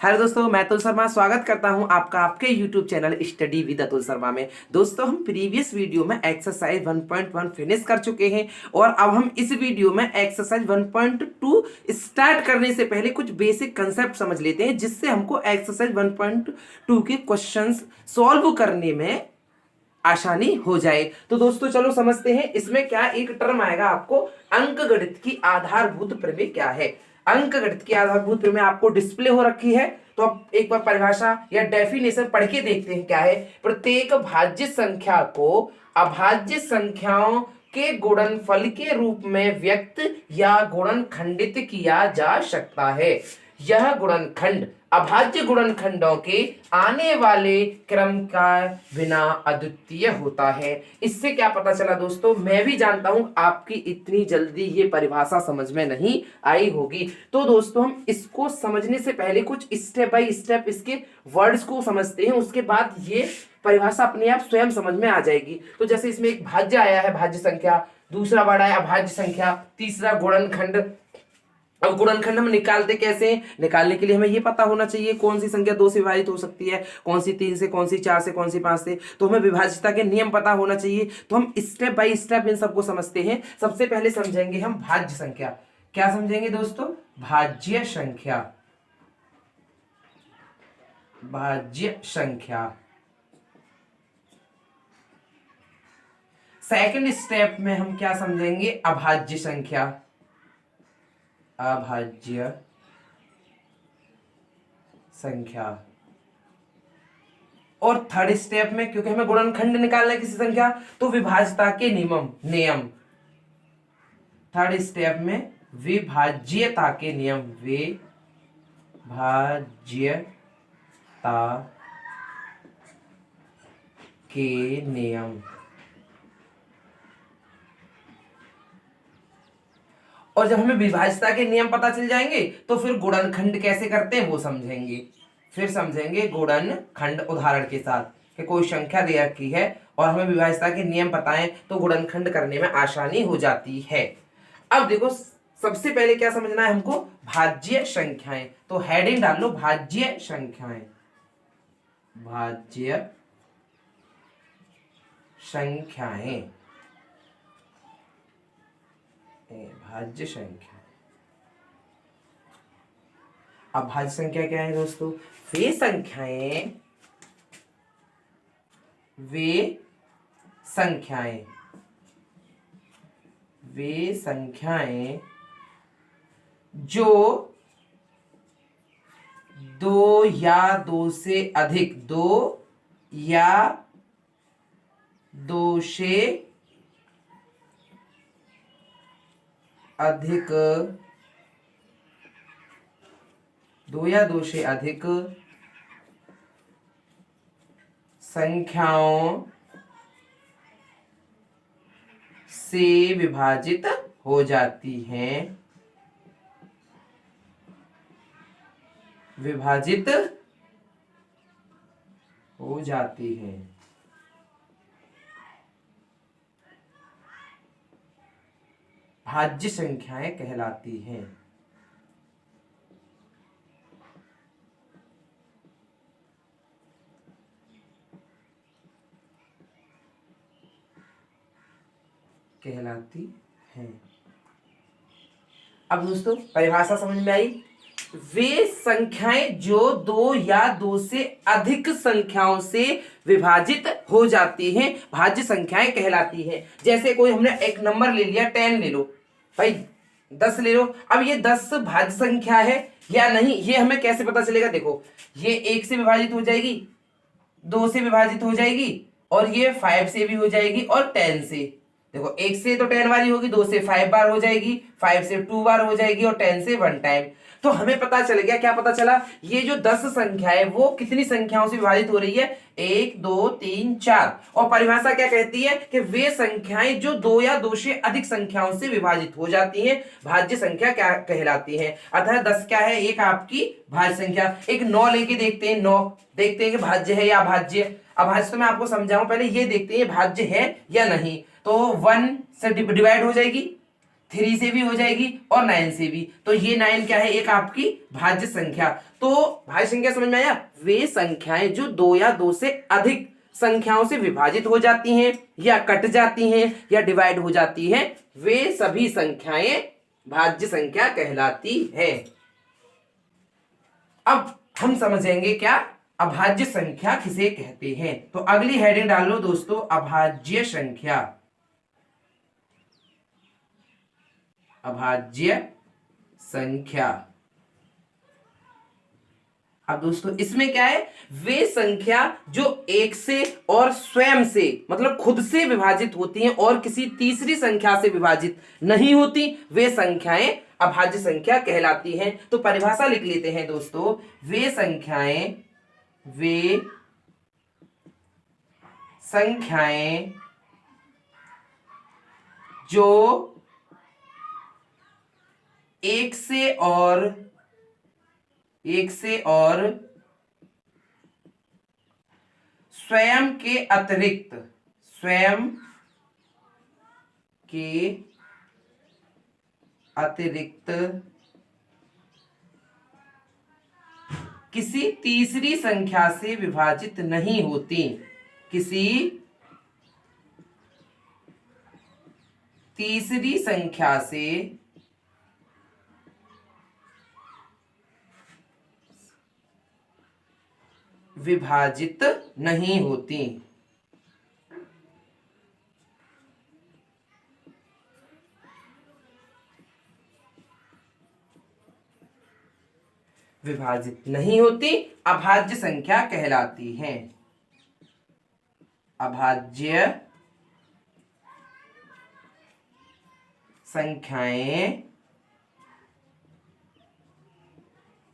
Hello दोस्तों, मैं अतुल शर्मा स्वागत करता हूं आपका आपके YouTube channel study with Atul Sharma में। दोस्तों, हम प्रीवियस वीडियो में एक्सरसाइज 1.1 फिनिश कर चुके हैं और अब हम इस वीडियो में एक्सरसाइज 1.2 स्टार्ट करने से पहले कुछ बेसिक कंसेप्ट समझ लेते हैं, जिससे हमको एक्सरसाइज 1.2 के क्वेश्चंस सॉल्व करने में आसानी हो जाए। तो दोस्तों चलो समझते हैं, इसमें क्या एक टर्म आएगा आपको, अंकगणित की आधारभूत प्रमेय क्या है। अंकगणित की आधारभूत प्रमेय आपको डिस्प्ले हो रखी है, तो अब एक बार परिभाषा या डेफिनेशन पढ़ के देखते हैं क्या है। प्रत्येक भाज्य संख्या को अभाज्य संख्याओं के गुणनफल के रूप में व्यक्त या गुणनखंडित किया जा सकता है। यह गुणनखंड अभाज्य गुणनखंडों के आने वाले क्रम का बिना अद्वितीय होता है। इससे क्या पता चला दोस्तों, मैं भी जानता हूं आपकी इतनी जल्दी ये परिभाषा समझ में नहीं आई होगी। तो दोस्तों, हम इसको समझने से पहले कुछ स्टेप बाय स्टेप इसके वर्ड्स को समझते हैं, उसके बाद ये परिभाषा अपने आप स्वयं समझ में आ जाएगी। तो जैसे इसमें एक भाज्य आया है, भाज्य संख्या, दूसरा वर्ड आया अभाज्य संख्या, तीसरा गुणनखंड। अब गुणनखंड हम निकालते कैसे हैं? निकालने के लिए हमें ये पता होना चाहिए कौन सी संख्या 2 से विभाजित हो सकती है, कौन सी 3 से, कौन सी 4 से, कौन सी 5 से। तो हमें विभाज्यता के नियम पता होना चाहिए। तो हम स्टेप बाय स्टेप इन सबको समझते हैं। सबसे पहले समझेंगे हम भाज्य संख्या। क्या समझेंगे दोस्तों? भाज्य संख्या। भाज्य संख्या। सेकंड स्टेप में हम क्या समझेंगे? अभाज्य संख्या। अभाज्य संख्या। और थर्ड स्टेप में, क्योंकि हमें गुणनखंड निकालना है किसी संख्या, तो विभाज्यता के नियम। थर्ड स्टेप में विभाज्यता के नियम। विभाज्यता के नियम। और जब हमें विभाज्यता के नियम पता चल जाएंगे तो फिर गुणनखंड कैसे करते हैं वो समझेंगे। फिर समझेंगे गुणनखंड उदाहरण के साथ, कि कोई संख्या दे रखी है और हमें विभाज्यता के नियम पता है तो गुणनखंड करने में आसानी हो जाती है। अब देखो, सबसे पहले क्या समझना है हमको? भाज्य संख्याएं। तो हेडिंग डाल लो, भाज्य संख्याएं। भाज्य संख्याएं। भाज्य संख्या। अब भाज्य संख्या क्या है दोस्तों? वे संख्याएं जो 2 या 2 से अधिक, 2 या 2 से अधिक, 2 या 2 से अधिक संख्याओं से विभाजित हो जाती हैं। विभाजित हो जाती हैं। भाज्य संख्याएं कहलाती हैं। अब दोस्तों, परिभाषा समझ में आई? वे संख्याएं जो 2 या 2 से अधिक संख्याओं से विभाजित हो जाती हैं, भाज्य संख्याएं कहलाती हैं। जैसे कोई हमने एक नंबर ले लिया, 10 ले लो भाई, 10 ले लो। अब ये 10 भाज्य संख्या है या नहीं, ये हमें कैसे पता चलेगा? देखो, ये 1 से विभाजित हो जाएगी, 2 से विभाजित हो जाएगी, और ये 5 से भी हो जाएगी, और 10 से। देखो, 1 से तो 10 बार होगी, 2 से 5 बार हो जाएगी, 5 से 2 बार हो जाएगी, और 10 से 1 टाइम। तो हमें पता चल गया, क्या पता चला? ये जो 10 संख्या है वो कितनी संख्याओं से विभाजित हो रही है? 1 2 3 4। और परिभाषा क्या कहती है? कि वे संख्याएं जो 2 या 2 से अधिक संख्याओं से विभाजित हो जाती हैं, भाज्य संख्या क्या कहलाती है। अतः 10 क्या है? एक आपकी भाज्य संख्या। एक 9 लेके देखते हैं, 9 देखते हैं कि भाज्य है या अभाज्य। अभाज्य तो मैं आपको समझाऊं, पहले ये देखते हैं भाज्य है या नहीं। तो 1 से डिवाइड हो जाएगी, 3 से भी हो जाएगी और 9 से भी। तो ये 9 क्या है, एक आपकी भाज्य संख्या। तो भाज्य संख्या समझ में आया, वे संख्याएं जो 2 या 2 से अधिक संख्याओं से विभाजित हो जाती हैं या कट जाती हैं या डिवाइड हो जाती हैं, वे सभी संख्याएं भाज्य संख्या कहलाती हैं। अब हम समझेंगे क्या अभाज्य संख्या किसे कहते हैं। तो अगली हेडिंग डाल लो दोस्तों, अभाज्य संख्या। अभाज्य संख्या। अब दोस्तों इसमें क्या है, वे संख्या जो एक से और स्वयं से मतलब खुद से विभाजित होती हैं और किसी तीसरी संख्या से विभाजित नहीं होती, वे संख्याएं अभाज्य संख्या कहलाती हैं। तो परिभाषा लिख लेते हैं दोस्तों, वे संख्याएं जो एक से और स्वयं के अतिरिक्त किसी तीसरी संख्या से विभाजित नहीं होती, किसी तीसरी संख्या से विभाजित नहीं होती। विभाजित नहीं होती, अभाज्य संख्या कहलाती हैं। अभाज्य संख्याएं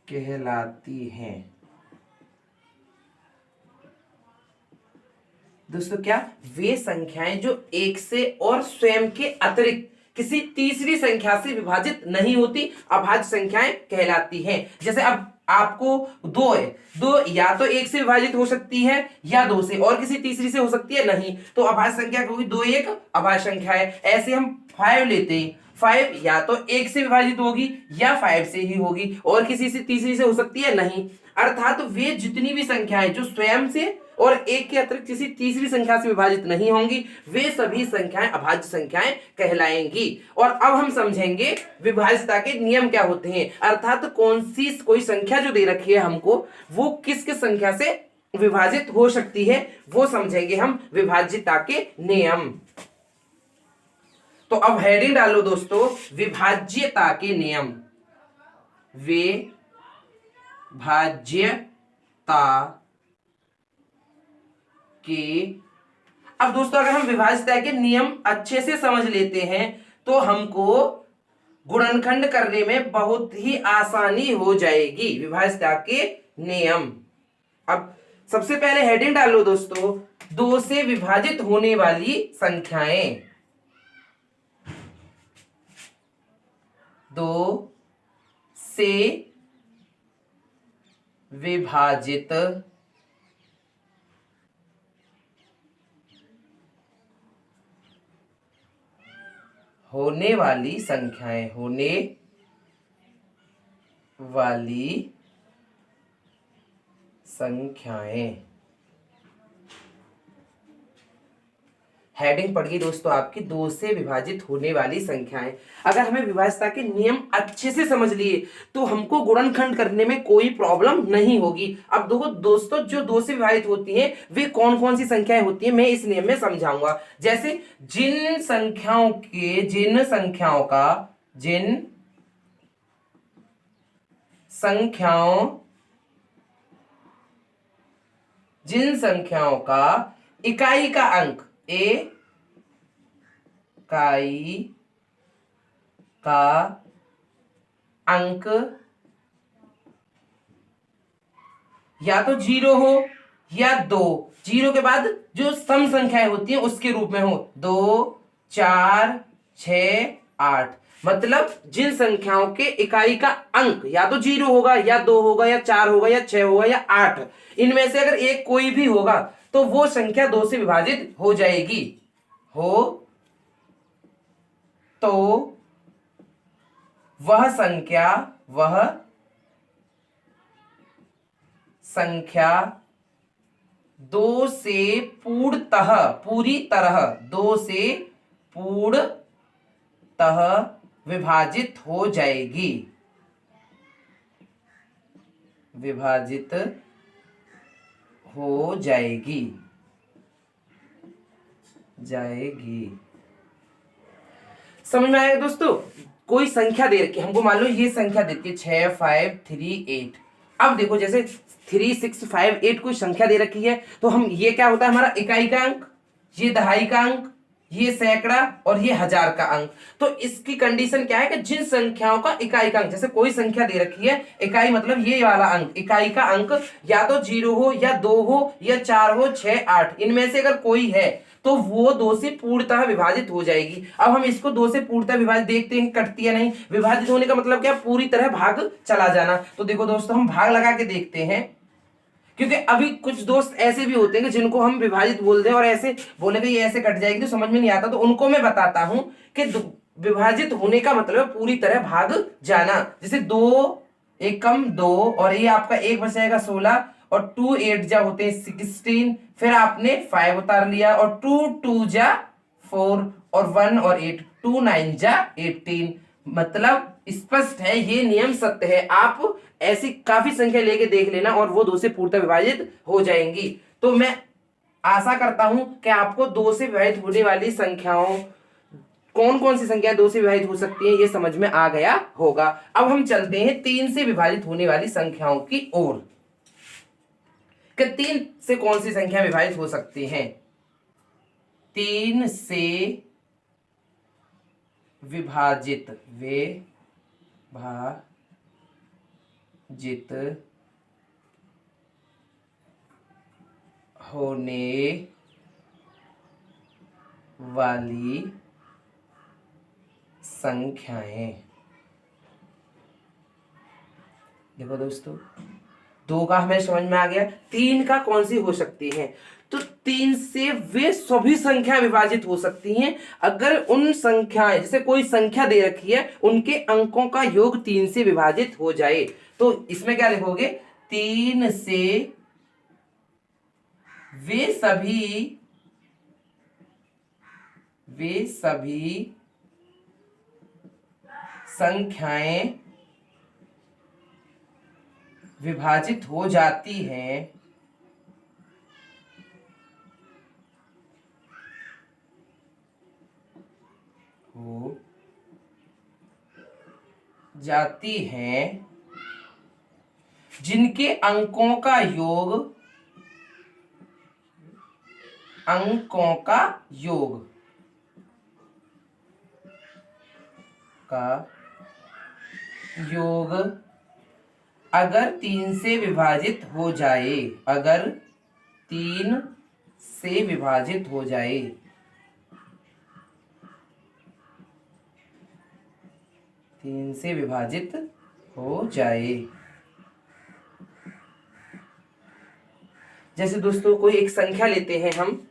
कहलाती हैं। दोस्तों क्या, वे संख्याएं जो एक से और स्वयं के अतिरिक्त किसी तीसरी संख्या से विभाजित नहीं होती, अभाज्य संख्याएं कहलाती हैं। जैसे अब आपको 2 है, 2 या तो 1 से विभाजित हो सकती है या 2 से, और किसी तीसरी से हो सकती है नहीं, तो अभाज्य संख्या होगी 2 एक अभाज्य संख्या है। ऐसे हम 5 लेते हैं, 5 या तो 1 से विभाजित होगी या 5 से ही होगी, और किसी से तीसरी से हो सकती है नहीं। अर्थात वे जितनी भी संख्याएं जो स्वयं से और एक के अतिरिक्त किसी तीसरी संख्या से विभाजित नहीं होंगी, वे सभी संख्याएं अभाज्य संख्याएं कहलाएंगी। और अब हम समझेंगे विभाज्यता के नियम क्या होते हैं, अर्थात कोई संख्या जो दे रखी है हमको, वो किस किस संख्या से विभाजित हो सकती है, वो समझेंगे हम विभाज्यता के नियम। तो अब हेडिंग डालो दोस्तों, विभाज्यता के नियम। विभाज्यता के, अब दोस्तों अगर हम विभाज्यता के नियम अच्छे से समझ लेते हैं तो हमको गुणनखंड करने में बहुत ही आसानी हो जाएगी। विभाज्यता के नियम, अब सबसे पहले हेडिंग डालो दोस्तों, 2 से विभाजित होने वाली संख्याएं। 2 से विभाजित होने वाली संख्याएं, होने वाली संख्याएं। हेडिंग पड़ गई दोस्तों आपकी 2 से विभाजित होने वाली संख्याएं। अगर हमें विभाज्यता के नियम अच्छे से समझ लिए तो हमको गुणनखंड करने में कोई प्रॉब्लम नहीं होगी। अब देखो दोस्तों, जो 2 से विभाजित होती हैं वे कौन कौन सी संख्याएं होती हैं, मैं इस नियम में समझाऊंगा। जैसे जिन संख्याओं का इकाई का अंक, इकाई का अंक या तो 0 हो या 2, 0 के बाद जो सम संख्याएं होती हैं उसके रूप में हो, 2, 4, 6, 8। मतलब जिन संख्याओं के इकाई का अंक या तो 0 होगा या 2 होगा या 4 होगा या 6 होगा या 8, इनमें से अगर एक कोई भी होगा तो वो संख्या 2 से विभाजित हो जाएगी। हो तो वह संख्या दो से पूरी तरह विभाजित हो जाएगी। समझ में आएगा दोस्तों? कोई संख्या दे रखी है हमको, मान लो ये संख्या देती है 6, 5, 3, 8। अब देखो जैसे 3, 6, 5, 8 कोई संख्या दे रखी है, तो हम ये क्या होता है हमारा इकाई का अंक, ये दहाई का अंक, ये सैकड़ा और ये हजार का अंक। तो इसकी कंडीशन क्या है कि जिन संख्याओं का इकाई का अंक, जैसे कोई संख्या दे रखी है, इकाई मतलब ये वाला अंक, इकाई का अंक या तो 0 हो या 2 हो या 4 हो, 6, 8, इनमें से अगर कोई है तो वो 2 से पूर्णतः विभाजित हो जाएगी। अब हम इसको 2 से पूर्णतः विभाजित देखते हैं कटती है नहीं। विभाजित होने का मतलब क्या? पूरी तरह भाग चला जाना। तो देखो दोस्तों हम भाग लगा के देखते हैं, क्योंकि अभी कुछ दोस्त ऐसे भी होते हैं जिनको हम विभाजित बोलते हैं और ऐसे बोलेंगे ये ऐसे कट जाएगी तो समझ में नहीं आता, तो उनको मैं बताता हूं कि विभाजित होने का मतलब पूरी तरह भाग जाना। जैसे 2 एकम 2 और ये आपका 1 बच जाएगा 16 और 2 8 जा होते हैं 16, फिर आपने 5 उतार लिया और 2 2 जा 4 और 1 और 8, 2 9 जा 18। मतलब स्पष्ट है, ये नियम सत्य है। आप ऐसी काफी संख्या लेके देख लेना और वो 2 से पूर्णतः विभाजित हो जाएंगी। तो मैं आशा करता हूं कि आपको 2 से विभाजित होने वाली संख्याओं, कौन कौन सी संख्या 2 से विभाजित हो सकती है, ये समझ में आ गया होगा। अब हम चलते हैं 3 से विभाजित होने वाली संख्याओं की ओर कि 3 से कौन सी संख्या विभाजित हो सकती हैं। 3 से विभाजित होने वाली संख्याएं। देखो दोस्तों 2 का हमें समझ में आ गया, 3 का कौन सी हो सकती है? तो 3 से वे सभी संख्या विभाजित हो सकती हैं अगर उन संख्याएं, जैसे कोई संख्या दे रखी है, उनके अंकों का योग 3 से विभाजित हो जाए। तो इसमें क्या लिखोगे? 3 से वे सभी संख्याएं विभाजित हो जाती हैं जिनके अंकों का योग अगर 3 से विभाजित हो जाए, 3 से विभाजित हो जाए। जैसे दोस्तों कोई एक संख्या लेते हैं हम,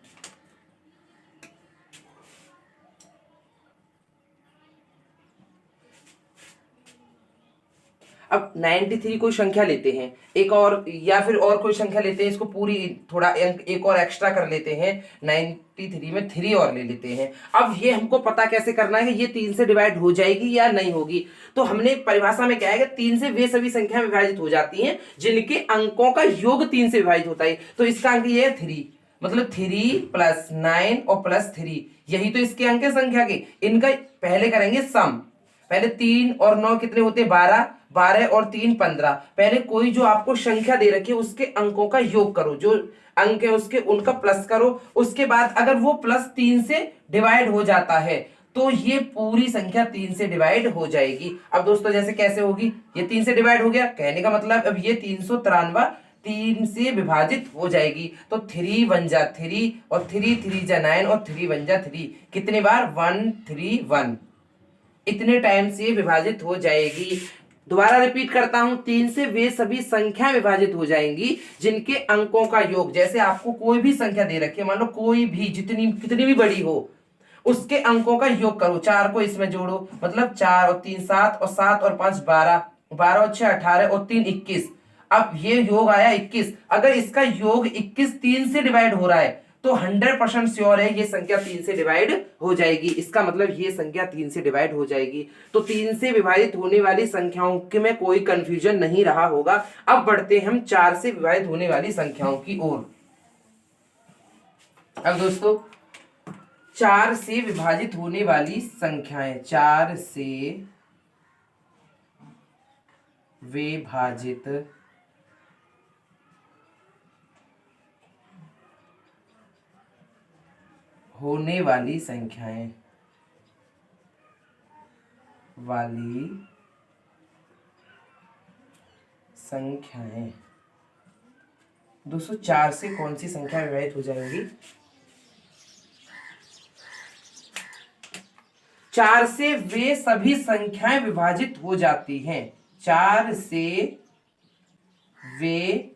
अब 93 कोई संख्या लेते हैं, एक और या फिर और कोई संख्या लेते हैं, इसको पूरी थोड़ा एक और एक्स्ट्रा कर लेते हैं, 93 में 3 और ले लेते हैं। अब ये हमको पता कैसे करना है कि ये 3 से डिवाइड हो जाएगी या नहीं होगी। तो हमने परिभाषा में क्या है कि 3 से वे सभी संख्या विभाजित हो जाती हैं जिनके अंकों का योग 3 से विभाजित होता है। तो इसका अंक ये है 3, मतलब 3 + 9 और +3, यही तो इसके अंक है संख्या के। इनका पहले करेंगे सम। पहले 3 और 9 कितने होते हैं? 12, 12 और 3 15। पहले कोई जो आपको संख्या दे रखी है उसके अंकों का योग करो, जो अंक है उसके उनका प्लस करो। उसके बाद अगर वो +3 से डिवाइड हो जाता है तो ये पूरी संख्या 3 से डिवाइड हो जाएगी। अब दोस्तों जैसे कैसे होगी? ये 3 से डिवाइड हो गया, कहने का मतलब अब ये 393 3 से विभाजित हो जाएगी। तो 3 1 जा 3 और 3 3 जा 9 और 3 1 जा 3, कितने बार? 1 3 1, इतने टाइम से विभाजित हो जाएगी। दोबारा रिपीट करता हूं, 3 से वे सभी संख्या विभाजित हो जाएंगी जिनके अंकों का योग, जैसे आपको कोई भी संख्या दे रखी है, मान लो कोई भी कितनी भी बड़ी हो, उसके अंकों का योग करो, 4 को इसमें जोड़ो, मतलब 4 और 3 7 और 7 और 5 12, 12 और 6 18 और 3 21। अब ये योग आया 21। अगर इसका योग 21 3 से डिवाइड हो रहा है तो 100% श्योर है ये संख्या 3 से डिवाइड हो जाएगी। इसका मतलब ये संख्या 3 से डिवाइड हो जाएगी। तो 3 से विभाजित होने वाली संख्याओं के में कोई कंफ्यूजन नहीं रहा होगा। अब बढ़ते हैं हम 4 से विभाजित होने वाली संख्याओं की ओर। अब दोस्तों 4 से विभाजित होने वाली संख्याएं, 4 से विभाजित होने वाली संख्याएं दोस्तों 4 से कौन सी संख्या विभाजित हो जाएंगी? 4 से वे सभी संख्याएं विभाजित हो जाती हैं। 4 से वे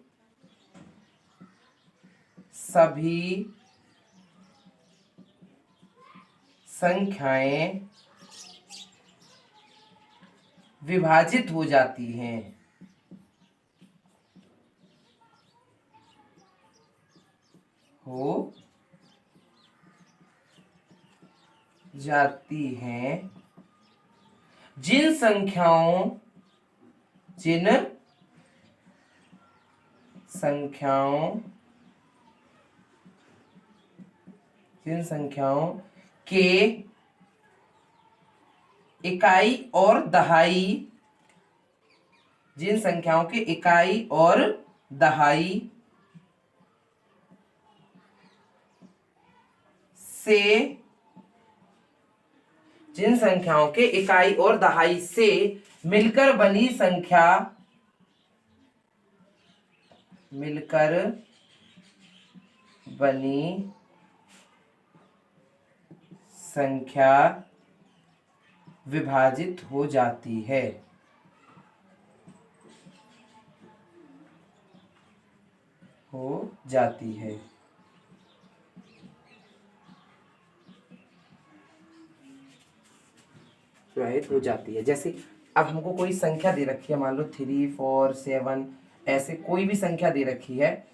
सभी संख्याएं विभाजित हो जाती हैं। जिन संख्याओं के इकाई और दहाई, जिन संख्याओं के इकाई और दहाई से, जिन संख्याओं के इकाई और दहाई से मिलकर बनी संख्या विभाजित हो जाती है। विभाजित हो जाती है। जैसे अब हमको कोई संख्या दे रखी है, मान लो 3 4 7, ऐसे कोई भी संख्या दे रखी है,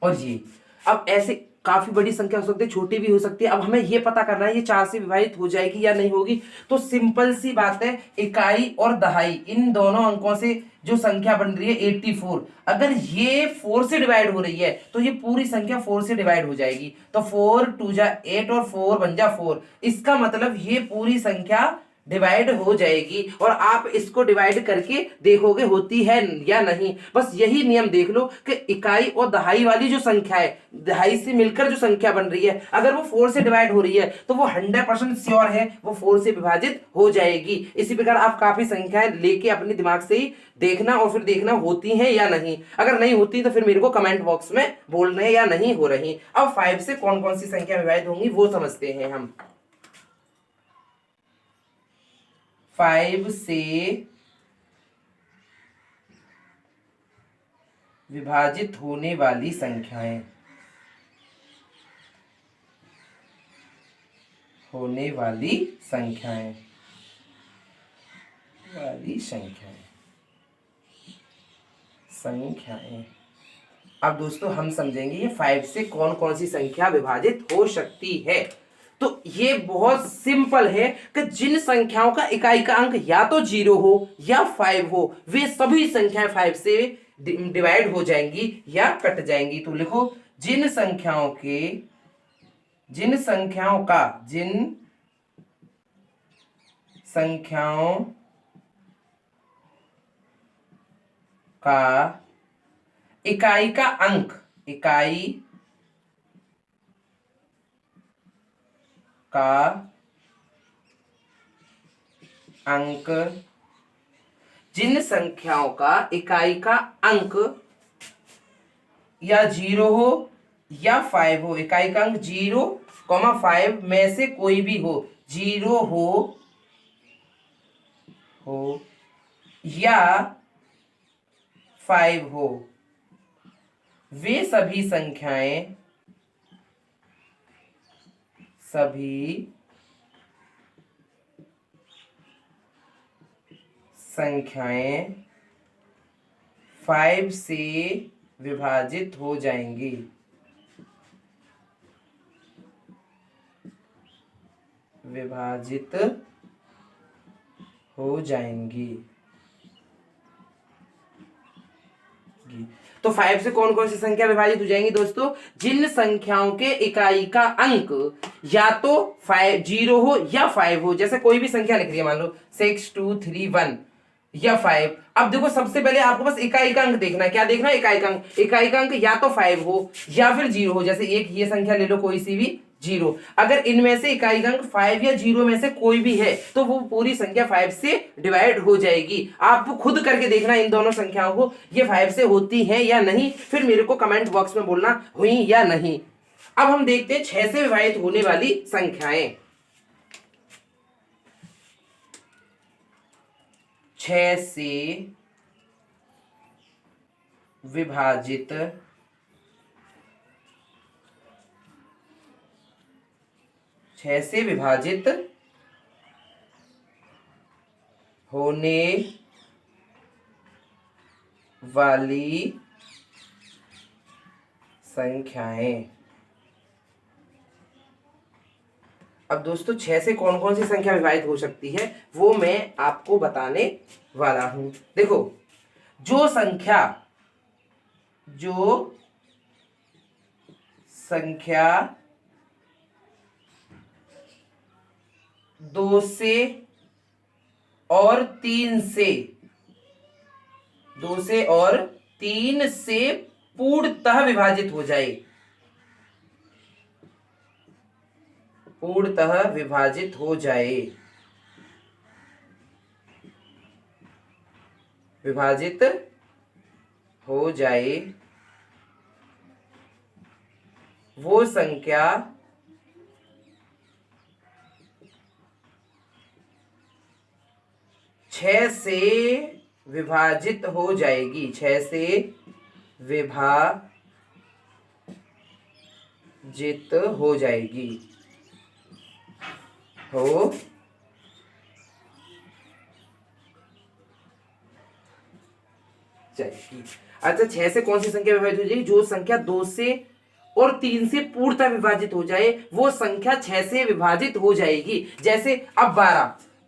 और ये अब ऐसे काफी बड़ी संख्या हो सकती है, छोटी भी हो सकती है। अब हमें ये पता करना है ये 4 से विभाजित हो जाएगी या नहीं होगी। तो सिंपल सी बात है, इकाई और दहाई इन दोनों अंकों से जो संख्या बन रही है 84, अगर ये 4 से डिवाइड हो रही है तो ये पूरी संख्या 4 से डिवाइड हो जाएगी। तो 4 2 जा 8 और 4 बन जा 4। इसका मतलब ये पूरी संख्या डिवाइड हो जाएगी, और आप इसको डिवाइड करके देखोगे होती है या नहीं। बस यही नियम देख लो कि इकाई और दहाई वाली जो संख्या है, दहाई से मिलकर जो संख्या बन रही है, अगर वो 4 से डिवाइड हो रही है तो वो 100% श्योर है वो 4 से विभाजित हो जाएगी। इसी प्रकार आप काफी संख्याएं लेके अपने दिमाग से ही देखना और फिर देखना होती हैं या नहीं। अगर नहीं होती तो फिर मेरे को कमेंट बॉक्स में बोलना है या नहीं हो रही। अब 5 से कौन कौन सी संख्या विभाजित होंगी वो समझते हैं हम। 5 से विभाजित होने वाली संख्याएं, अब दोस्तों हम समझेंगे ये 5 से कौन कौन सी संख्या विभाजित हो सकती है। तो ये बहुत सिंपल है कि जिन संख्याओं का इकाई का अंक या तो 0 हो या 5 हो, वे सभी संख्याएं 5 से डिवाइड हो जाएंगी या कट जाएंगी। तो लिखो जिन संख्याओं का इकाई का अंक, जिन संख्याओं का इकाई का अंक या 0 हो या 5 हो, इकाई का अंक 0, 5 में से कोई भी हो, 0 हो या 5 हो, वे सभी संख्याएं सभी संख्याएं 5 से विभाजित हो जाएंगी। विभाजित हो जाएंगी। तो 5 से कौन कौन सी संख्या विभाजित हो जाएंगी दोस्तों? जिन संख्याओं के इकाई का अंक या तो 5 0 हो या 5 हो। जैसे कोई भी संख्या लिख रही है, मान लो 6 2 3 1 या 5। अब देखो सबसे पहले आपको बस इकाई का अंक देखना है। क्या देखना है? इकाई का अंक। इकाई का अंक या तो 5 हो या फिर 0 हो। जैसे एक ये संख्या ले लो, कोई सी भी 0। अगर इनमें से इकाई का अंक 5 या 0 में से कोई भी है तो वो पूरी संख्या 5 से डिवाइड हो जाएगी। आपको खुद करके देखना इन दोनों संख्याओं को, ये 5 से होती है या नहीं, फिर मेरे को कमेंट बॉक्स में बोलना हुई या नहीं। अब हम देखते हैं 6 से विभाजित होने वाली संख्याएं। 6 से विभाजित होने वाली संख्याएं। अब दोस्तों 6 से कौन कौन सी संख्या विभाजित हो सकती है वो मैं आपको बताने वाला हूं। देखो, जो संख्या 2 से और 3 से पूर्णतः विभाजित हो जाए, विभाजित हो जाए वो संख्या 6 से विभाजित हो जाएगी। 6 से विभाजित हो जाएगी। अच्छा, 6 से कौन सी संख्या विभाजित हो जाएगी? जो संख्या 2 से और 3 से पूर्णतः विभाजित हो जाए वो संख्या 6 से विभाजित हो जाएगी। जैसे अब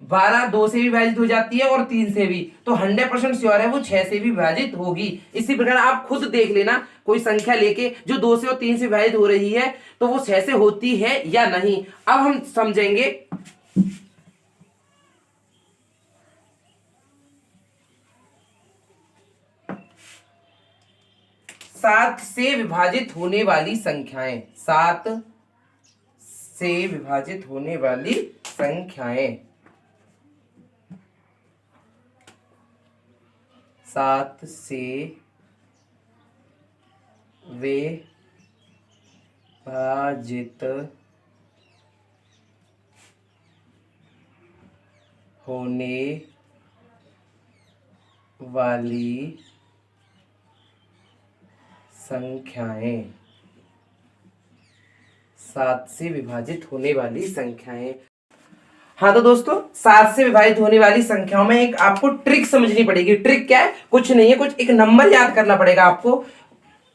12 2 से भी विभाजित हो जाती है और 3 से भी, तो 100% श्योर है वो 6 से भी विभाजित होगी। इसी प्रकार आप खुद देख लेना, कोई संख्या लेके जो 2 से और 3 से विभाजित हो रही है तो वो 6 से होती है या नहीं। अब हम समझेंगे 7 से विभाजित होने वाली संख्याएं। 7 से विभाजित होने वाली संख्याएं। 7 से विभाजित होने वाली संख्याएं। 7 से विभाजित होने वाली संख्याएं। हाँ तो दोस्तों, 7 से विभाजित होने वाली संख्याओं में एक आपको ट्रिक समझनी पड़ेगी। ट्रिक क्या है? कुछ नहीं है, कुछ एक नंबर याद करना पड़ेगा आपको।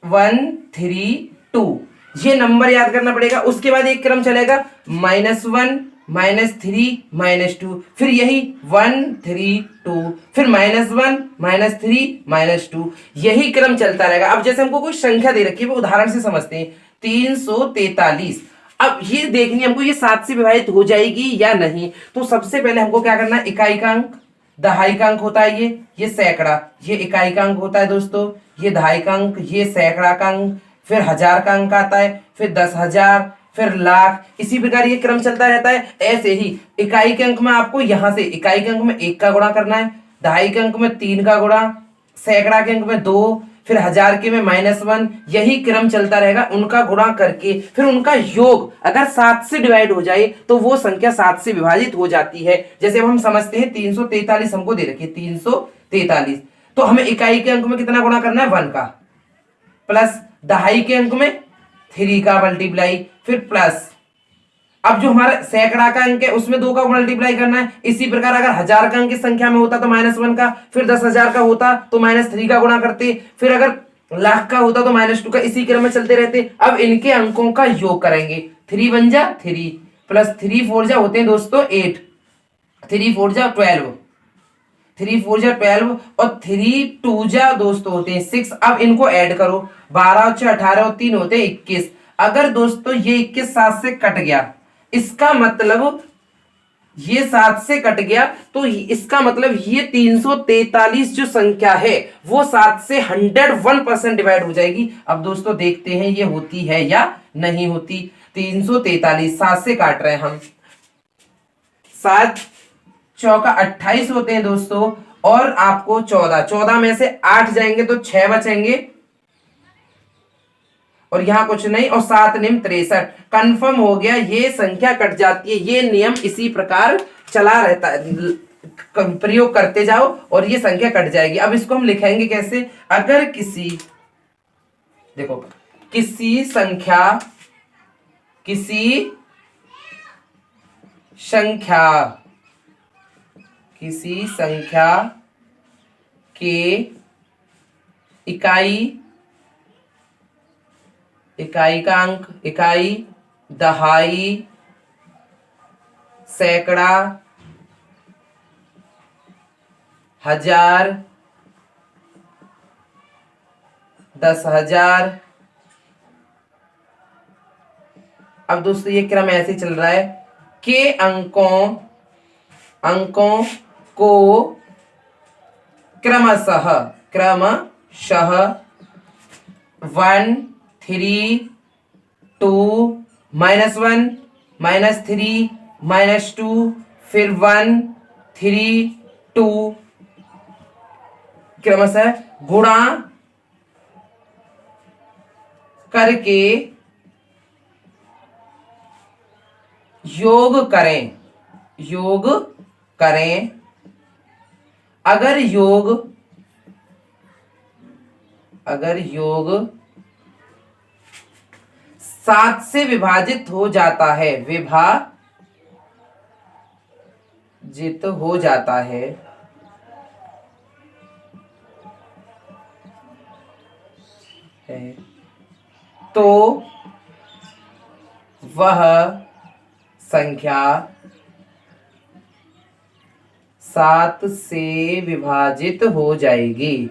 1 3 2 ये नंबर याद करना पड़ेगा। उसके बाद एक क्रम चलेगा -1 -3 -2, फिर यही 1 3 2, फिर -1 -3 -2, यही क्रम चलता रहेगा। अब जैसे हमको कोई संख्या दे रखी है, वो उदाहरण से समझते हैं, 343। अब ये देखनी हमको, ये 7 से विभाजित हो जाएगी या नहीं। तो सबसे पहले हमको क्या करना है? इकाई का अंक, दहाई का अंक होता है ये सैकड़ा, ये इकाई का अंक होता है दोस्तों, ये दहाई का अंक, ये सैकड़ा का अंक, फिर हजार का अंक आता है, फिर 10,000, फिर लाख। इसी प्रकार ये क्रम चलता रहता है। ऐसे ही इकाई के अंक में आपको यहां से इकाई के अंक में 1 का गुणा करना है, दहाई के अंक में 3 का गुणा, सैकड़ा के अंक में 2, फिर हजार के में -1, यही क्रम चलता रहेगा। उनका गुणा करके फिर उनका योग अगर 7 से डिवाइड हो जाए तो वो संख्या 7 से विभाजित हो जाती है। जैसे अब हम समझते हैं 343 हमको दे रखी है, 343, तो हमें इकाई के अंक में कितना गुणा करना है? 1 का, प्लस दहाई के अंक में 3 का मल्टीप्लाई, फिर प्लस। अब जो हमारा सैकड़ा का अंक है उसमें 2 का मल्टीप्लाई करना है। इसी प्रकार अगर 1000 का अंक इस संख्या में होता तो -1 का, फिर 10,000 का होता तो -3 का गुणा करते, फिर अगर लाख का होता तो -2 का, इसी क्रम में चलते रहते। अब इनके अंकों का योग करेंगे। 3 1 जा 3 प्लस 3 4 जा होते हैं दोस्तों 8, 3 4 जा 12, 3 4 जा 12 और 3 2 जा दोस्तों होते हैं 6। अब इनको ऐड करो, 12 और 6 18 और 3 होते हैं 21। अगर दोस्तों ये 21 7 से कट गया, इसका मतलब ये 7 से कट गया, तो इसका मतलब ये 343 जो संख्या है वो 7 से 101% डिवाइड हो जाएगी। अब दोस्तों देखते हैं ये होती है या नहीं होती। 343 7 से काट रहे हैं हम, 7 चौका 28 होते हैं दोस्तों, और आपको 14, 14 में से 8 जाएंगे तो 6 बचेंगे, और यहां कुछ नहीं, और 7 नियम 63। कंफर्म हो गया, ये संख्या कट जाती है। ये नियम इसी प्रकार चला रहता है, प्रयोग करते जाओ और ये संख्या कट जाएगी। अब इसको हम लिखेंगे कैसे? अगर किसी, देखो, किसी संख्या के इकाई का अंक, इकाई, दहाई, सैकड़ा, हजार, 10,000। अब दोस्तों ये क्रम ऐसे चल रहा है के अंकों को क्रमशः 1 3 2 -1 -3 -2 फिर 1 3 2 क्रमशः गुणा करके योग करें। अगर योग 7 से विभाजित हो जाता है, तो वह संख्या 7 से विभाजित हो जाएगी।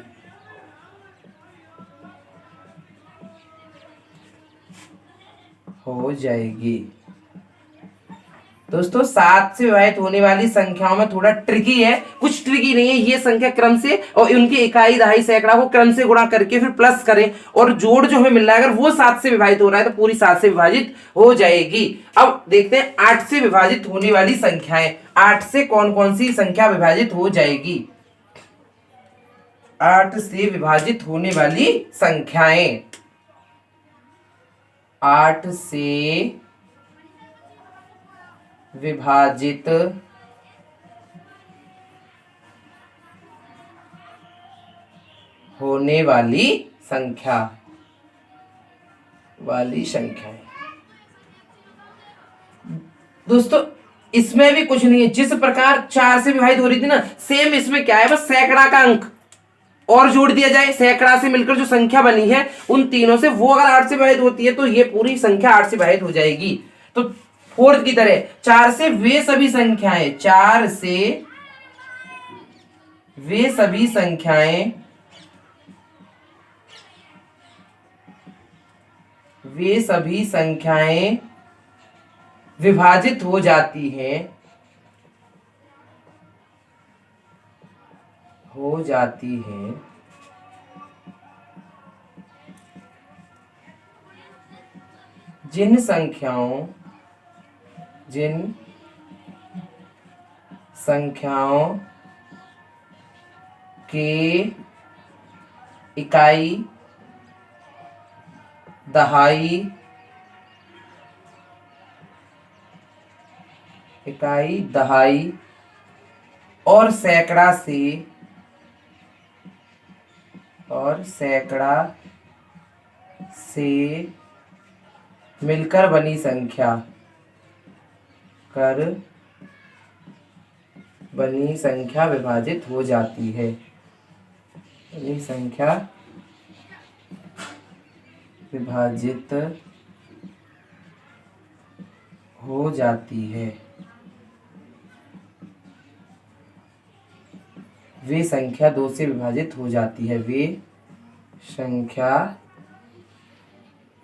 दोस्तों 7 से विभाजित होने वाली संख्याओं में थोड़ा ट्रिकी है, कुछ ट्रिकी नहीं है। ये संख्या क्रम से और उनकी इकाई, दहाई, सैकड़ा को क्रम से गुणा करके फिर प्लस करें, और जोड़ जो हमें मिल रहा है अगर वो 7 से विभाजित हो रहा है तो पूरी 7 से विभाजित हो जाएगी। अब देखते हैं 8 से विभाजित होने वाली संख्याएं। 8 से कौन कौन सी संख्या विभाजित हो जाएगी? 8 से विभाजित होने वाली संख्याएं, 8 से विभाजित होने वाली संख्याएं। दोस्तों इसमें भी कुछ नहीं है, जिस प्रकार 4 से विभाजित हो रही थी ना, सेम इसमें क्या है, बस सैकड़ा का अंक और जोड़ दिया जाए। सैकड़ा से मिलकर जो संख्या बनी है उन तीनों से, वो अगर 8 से विभाजित होती है तो ये पूरी संख्या 8 से विभाजित हो जाएगी। तो फोर्थ की तरह 4 से वे सभी संख्याएं, 4 से वे सभी संख्याएं विभाजित हो जाती हैं, जिन संख्याओं के इकाई, दहाई और सैकड़ा से मिलकर बनी संख्या कर बनी संख्या विभाजित हो जाती है। बनी संख्या विभाजित हो जाती है। वे संख्या 2 से विभाजित हो जाती है। वे संख्या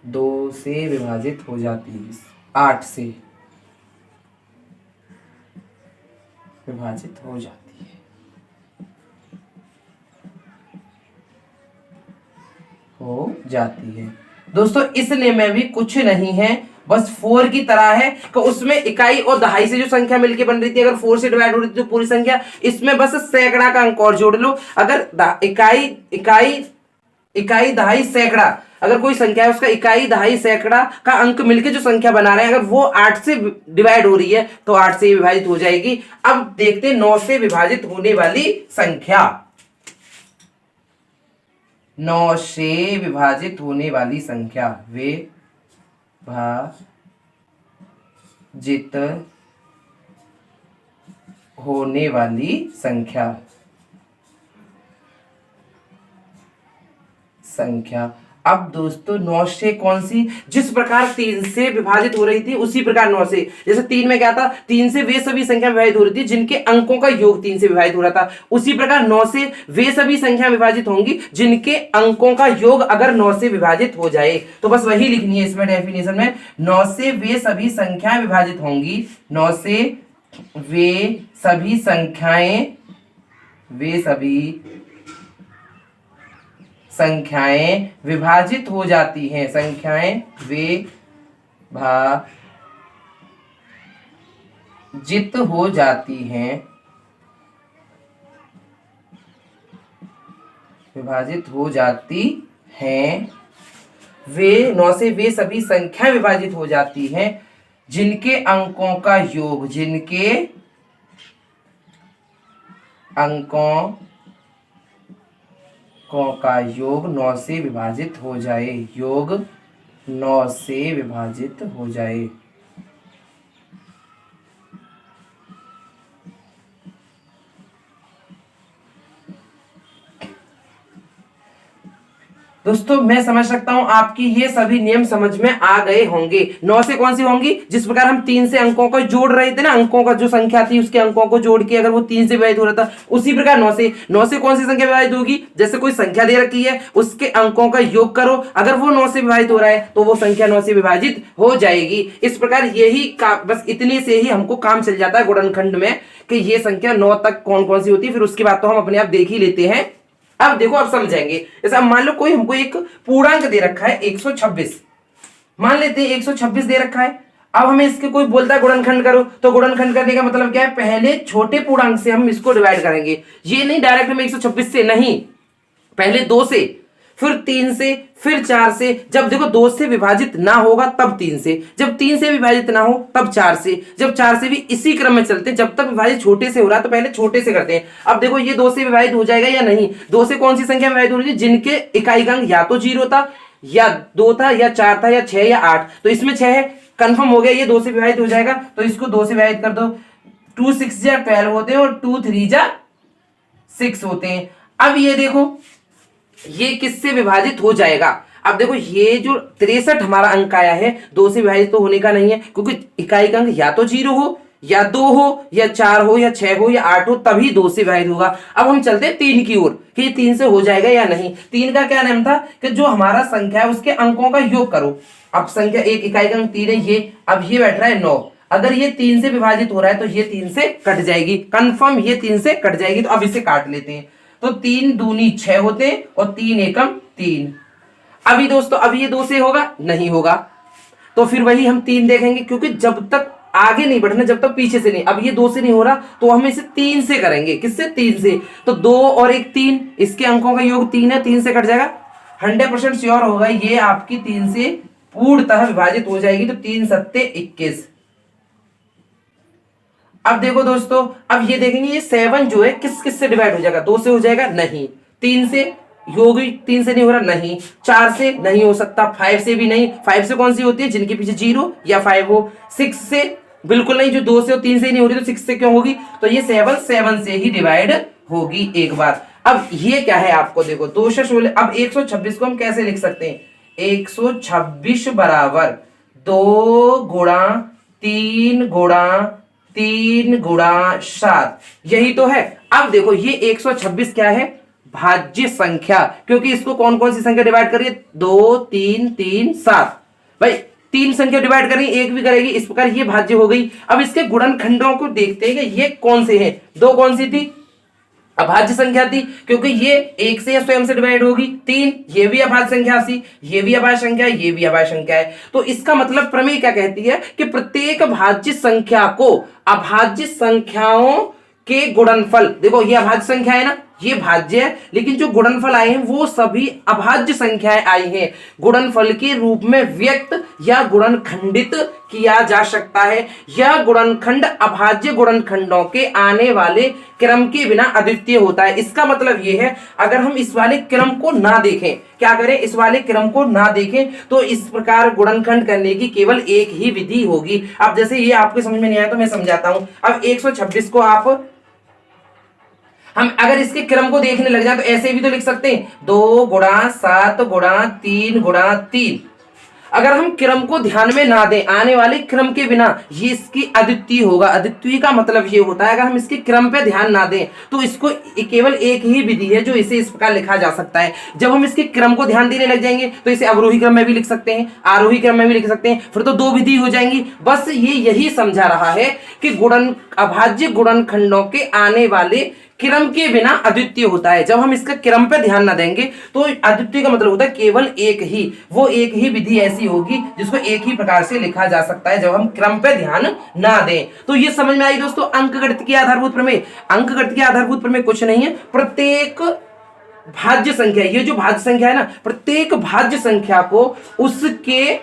2 से विभाजित हो जाती है। 8 से विभाजित हो जाती है। दोस्तों इसलिए में भी कुछ नहीं है, बस 4 की तरह है कि उसमें इकाई और दहाई से जो संख्या मिलके बन रही थी, अगर 4 से डिवाइड हो रही थी तो पूरी संख्या, इसमें बस सैकड़ा का अंक और जोड़ लो। अगर इकाई दहाई सैकड़ा, अगर कोई संख्या है उसका इकाई दहाई सैकड़ा का अंक मिलके जो संख्या बना रहे हैं, अगर वो 8 से डिवाइड हो रही है तो 8 से विभाजित हो जाएगी। अब देखते हैं 9 से विभाजित होने वाली संख्या। 9 से विभाजित होने वाली संख्या, विभाजित होने वाली संख्या। अब दोस्तों 9 से कौन सी, जिस प्रकार 3 से विभाजित हो रही थी उसी प्रकार 9 से, जैसे 3 में क्या था, 3 से वे सभी संख्या विभाजित हो रही थी जिनके अंकों का योग 3 से विभाजित हो रहा था, उसी प्रकार 9 से वे सभी संख्या विभाजित होंगी जिनके अंकों का योग अगर 9 से विभाजित हो जाए। तो बस वही लिखनी है इसमें डेफिनेशन में, 9 से वे सभी संख्याएं विभाजित होंगी। 9 से वे सभी संख्याएं विभाजित हो जाती हैं। संख्याएं विभाजित हो जाती हैं। विभाजित हो जाती हैं। 9 से वे सभी संख्याएं विभाजित हो जाती हैं जिनके अंकों का योग, जिनके अंकों का योग 9 से विभाजित हो जाए। योग 9 से विभाजित हो जाए। दोस्तों मैं समझ सकता हूं आपकी ये सभी नियम समझ में आ गए होंगे। 9 से कौन सी होंगी, जिस प्रकार हम 3 से अंकों को जोड़ रहे थे ना, अंकों का जो संख्या थी उसके अंकों को जोड़ के अगर वो 3 से विभाजित हो रहा था, उसी प्रकार 9 से कौन सी संख्या विभाजित होगी, जैसे कोई संख्या दे रखी है उसके अंकों का योग करो, अगर वो 9 से विभाजित हो रहा है तो वो संख्या 9 से विभाजित हो जाएगी। इस प्रकार यही बस इतने से ही हमको काम चल जाता है गुणनखंड में कि ये संख्या 9 तक कौन कौन सी होती है, फिर उसके बाद तो हम अपने आप देख ही लेते हैं। अब देखो, अब समझेंगे। जैसे अब मान लो कोई हमको एक पूर्णांक दे रखा है 126, मान लेते हैं 126 दे रखा है। अब हमें इसके कोई बोलता है गुणनखंड करो, तो गुणनखंड करने का मतलब क्या है, पहले छोटे पूर्णांक से हम इसको डिवाइड करेंगे। ये नहीं डायरेक्ट हम 126 से, नहीं, पहले 2 से, फिर 3 से, फिर 4 से। जब देखो 2 से विभाजित ना होगा तब 3 से, जब 3 से विभाजित ना हो तब 4 से, जब 4 से भी इसी क्रम में चलते हैं, जब तक विभाजित छोटे से हो रहा है तो पहले छोटे से करते हैं। अब देखो ये 2 से विभाजित हो जाएगा या नहीं। 2 से कौन सी संख्या विभाजित हो रही थी, जिनके इकाई अंक या तो 0 था या 2 था या 4 था या 6 या 8, तो इसमें 6 है, कंफर्म हो गया, ये 2 से विभाजित हो जाएगा। तो इसको 2 से विभाजित कर दो, 2 6 जा 12 होते हैं और 2 3 जा 6 होते हैं। अब ये देखो ये किससे विभाजित हो जाएगा। अब देखो ये जो 63 हमारा अंक आया है 2 से विभाजित तो होने का नहीं है, क्योंकि इकाई अंक या तो 0 हो या 2 हो या 4 हो या 6 हो या 8 हो, तभी 2 से विभाजित होगा। अब हम चलते हैं 3 की ओर कि 3 से हो जाएगा या नहीं। 3 का क्या नाम था कि जो हमारा संख्या है उसके अंकों का योग करो। अब संख्या एक इकाई अंक 3 है, ये अब ये बैठ रहा है 9, अगर ये 3 से विभाजित हो रहा है तो ये 3 से कट जाएगी, कंफर्म ये 3 से कट जाएगी। तो अब इसे काट लेते हैं, तो 3 दूनी 6 होते हैं और 3 एकम 3। अभी दोस्तों अब ये 2 से होगा, नहीं होगा, तो फिर वही हम 3 देखेंगे, क्योंकि जब तक आगे नहीं बढ़ना जब तक पीछे से नहीं। अब ये 2 से नहीं हो रहा तो हम इसे 3 से करेंगे। किससे, 3 से। तो 2 और 1 3, इसके अंकों का योग 3 है, 3 से कट जाएगा। 100% श्योर होगा ये आपकी 3 से पूर्णतः विभाजित हो जाएगी। तो 3 सत्ते 21। अब देखो दोस्तों, अब ये देखेंगे ये 7 जो है किस किस से डिवाइड हो जाएगा, 2 से हो जाएगा, नहीं, 3 से, योग 3 से नहीं हो रहा, नहीं, 4 से नहीं हो सकता, 5 से भी नहीं। 5 से कौन सी होती है, जिनके पीछे 0 या 5 हो। 6 से बिल्कुल नहीं, जो 2 से और 3 से ही नहीं हो रही तो 6 से क्यों होगी? तो ये 7 7 से ही डिवाइड होगी एक बार। अब ये क्या है आपको देखो 2 से 16। अब 126 को हम कैसे लिख सकते हैं? 126 बराबर 2 गुणा 3 गुणा 3 गुणा 7, यही तो है। अब देखो ये 126 क्या है? भाज्य संख्या, क्योंकि इसको कौन कौन सी संख्या डिवाइड कर रही है? 2 3 3 7। भाई 3 संख्या डिवाइड कर रही है, 1 भी करेगी, इस प्रकार ये भाज्य हो गई। अब इसके गुणनखंडों को देखते हैं कि ये कौन से हैं। 2 कौन सी थी? अभाज्य संख्या थी, क्योंकि ये 1 से या स्वयं से डिवाइड होगी। 3 ये भी अभाज्य संख्या थी, ये भी अभाज्य संख्या है, ये भी अभाज्य संख्या है। तो इसका मतलब प्रमेय क्या कहती है कि प्रत्येक भाज्य संख्या को अभाज्य संख्याओं के गुणनफल, देखो ये अभाज्य संख्या है ना, ये भाज्य है, लेकिन जो गुणनफल आए हैं वो सभी अभाज्य संख्याएं आई हैं, गुणनफल के रूप में व्यक्त या गुणनखंडित किया जा सकता है। यह गुणनखंड अभाज्य गुणनखंडों के आने वाले क्रम के बिना अद्वितीय होता है। इसका मतलब यह है, अगर हम इस वाले क्रम को ना देखें, क्या करें? इस वाले क्रम को ना देखें तो इस प्रकार गुणनखंड करने की केवल एक ही विधि होगी। अब जैसे ये आपके समझ में नहीं आया तो मैं समझाता हूं। अब 126 को हम अगर इसके क्रम को देखने लग जाए तो ऐसे भी तो लिख सकते हैं 2 गुणा 7 गुणा 3 गुणा 3। अगर हम क्रम को ध्यान में ना दें, आने वाले क्रम के बिना, ये इसकी अद्वितीय होगा। अद्वितीय का मतलब ये होता है अगर हम इसके क्रम पे ध्यान ना दें तो इसको केवल एक ही विधि है जो इसे इस प्रकार लिखा जा सकता है। जब हम इसके क्रम को ध्यान देने लग जाएंगे तो इसे अवरोही क्रम में भी लिख सकते हैं, आरोही क्रम में भी लिख सकते हैं, फिर तो 2 विधि हो जाएंगी। बस ये यही समझा रहा है कि अभाज्य गुणनखंडों के आने वाले क्रम के बिना अद्वितीय होता है। जब हम इसका क्रम पे ध्यान ना देंगे तो अद्वितीय का मतलब होता है केवल एक ही, वो एक ही विधि ऐसी होगी जिसको एक ही प्रकार से लिखा जा सकता है जब हम क्रम पे ध्यान ना दें। तो ये समझ में आई दोस्तों अंकगणित की आधारभूत प्रमेय। अंकगणित की आधारभूत प्रमेय कुछ नहीं है, प्रत्येक भाज्य संख्या, ये जो भाज्य संख्या है ना, प्रत्येक भाज्य संख्या को उसके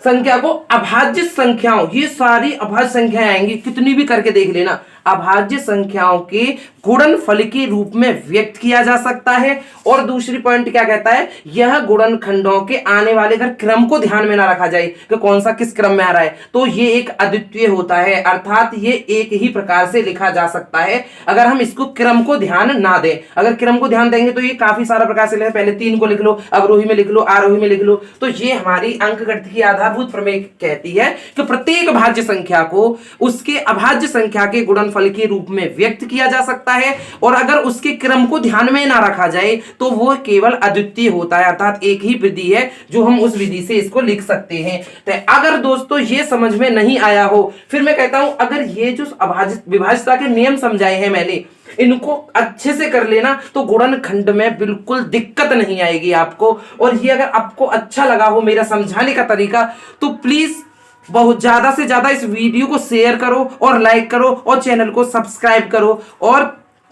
संख्या को अभाज्य संख्याओं, ये सारी अभाज्य संख्याएं आएंगी, कितनी भी करके देख लेना, अभाज्य संख्याओं के गुणनफल के रूप में व्यक्त किया जा सकता है। और दूसरी पॉइंट क्या कहता है? यह गुणनखंडों के आने वाले अगर क्रम को ध्यान में ना रखा जाए कि कौन सा किस क्रम में आ रहा है तो ये एक अद्वितीय होता है, अर्थात ये एक ही प्रकार से लिखा जा सकता है अगर हम इसको क्रम को ध्यान ना दें। अगर क्रम को ध्यान देंगे तो ये काफी सारा प्रकार से लिखा, पहले 3 को लिख लो, अवरोही में लिख लो, आरोही में लिख लो। तो ये हमारी अंकगणित की आधारभूत प्रमेय कहती है कि प्रत्येक भाज्य संख्या को उसके अभाज्य संख्या के गुणनफल के रूप में व्यक्त किया जा सकता है, और अगर उसके क्रम को ध्यान में ना रखा जाए तो वो केवल अद्वितीय होता है, अर्थात एक ही विधि है जो हम उस विधि से इसको लिख सकते हैं। तो अगर दोस्तों ये समझ में नहीं आया हो, फिर मैं कहता हूं अगर ये जो अभाज्य विभाज्यता के नियम समझाए हैं मैंने, इनको अच्छे से कर लेना तो गुणनखंड में बिल्कुल दिक्कत नहीं आएगी आपको। और ये अगर आपको अच्छा लगा हो मेरा समझाने का तरीका तो प्लीज बहुत ज्यादा से ज्यादा इस वीडियो को शेयर करो और लाइक करो और चैनल को सब्सक्राइब करो, और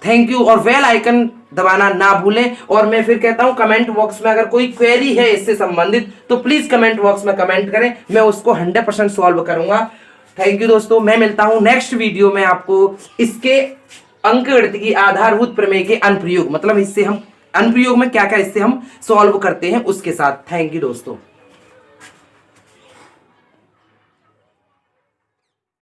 थैंक यू, और बेल आइकन दबाना ना भूलें। और मैं फिर कहता हूं कमेंट बॉक्स में अगर कोई क्वेरी है इससे संबंधित तो प्लीज कमेंट बॉक्स में कमेंट करें, मैं उसको 100% सॉल्व करूंगा। थैंक यू दोस्तों, मैं मिलता हूं नेक्स्ट वीडियो में आपको इसके अंकगणित की आधारभूत प्रमेय के अनुप्रयोग, मतलब इससे हम अनुप्रयोग में क्या क्या इससे हम सॉल्व करते हैं उसके साथ। थैंक यू दोस्तों।